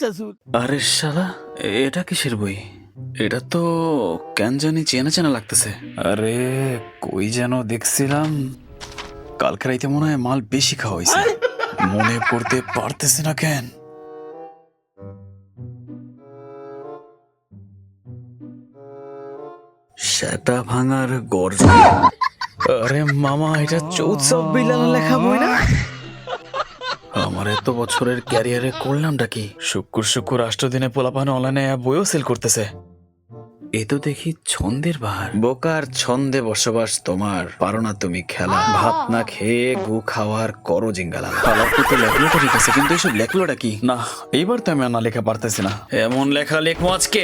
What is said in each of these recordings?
ससुर। আরে শালা, এটা কিসের বই? এটা তো কেন জানি চেনা চেনা লাগতেছে। আরে কই যেন দেখছিলাম, কালকে রাইতে মনে হয় মাল বেশি খাওয়া হয়েছে, মনে পড়তে পারতেছে না কেন। সেটা ভাঙার গর্জন। আরে মামা, এটা চৌৎসব বিলাল লেখা বই না? আমার এত বছরের ক্যারিয়ারে করলামটা কি? শুক্র শুক্র 8 দিনে পোলাপান অনলাইনে বইও সেল করতেছে। এ তো দেখি ছন্দের বাহার। বোকার ছন্দে বসবাস তোমার, পারো না তুমি খেলা। ভাত না খেয়ে গু খাওয়ার করো জিঙ্গালা। পালাপু তো লেখলোটা ঠিক আছে, কিন্তু এইসব লেখলোটা কি? না, এইবার তো আমি আর না লেখা পারতেছি না। এমন লেখা লেখবো আজকে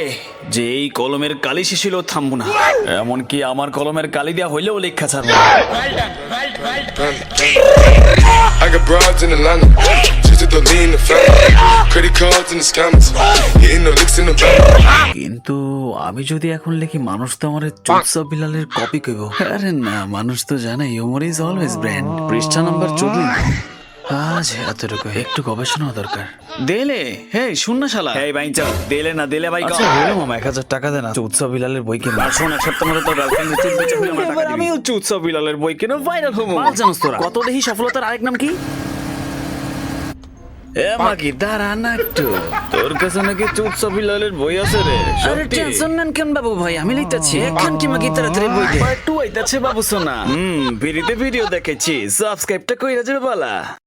যে এই কলমের কালি শেষ হইলেও থামবো না। এমনকি আমার কলমের কালি দেওয়া হইলেও লেখা ছাড়বো না। I got broads in Atlanta, just to lean the family. Credit cards and the scammers, hitting the licks in the bank. কিন্তু আমি যদি এখন লিখি, মানুষ তো আমার চৌৎসব বিলালের কপি কইব। আরে না, মানুষ তো জানে হিউমার ইজ অলওয়েজ ব্র্যান্ড। পৃষ্ঠা নাম্বার 14। আজ এতটুকু একটু গবেষণা দরকার। দেলে হে শুন না শালা, এই ভাই চাও দেলে না দেলে ভাই। আচ্ছা হলো মামা, 1000 টাকা দে না, চৌৎসব বিলালের বই কিনে। আর শোন, এক সপ্তাহ মধ্যে তো গার্লফ্রেন্ড চিট বেচে ফেলে আমার টাকা দিবি। আমিও চৌৎসব বিলালের বই কিনে ভাইরাল হবো। মাল জানোস তোরা কত দেখি সফলতার আরেক নাম কি? এ মাগি দাঁড়া না একটু, তোর কাছে নাকি চৌৎসব বিলালের বই আছে রে? আরে টেনশন নেন কেন বাবু ভাই, আমি লইতাছি। এখন কি মাগি তাড়াতাড়ি বই দে। পার্ট 2 আইতাছে বাবু সোনা। ভিডিওতে ভিডিও দেখেছি, সাবস্ক্রাইবটা কইরা যাবে বালা।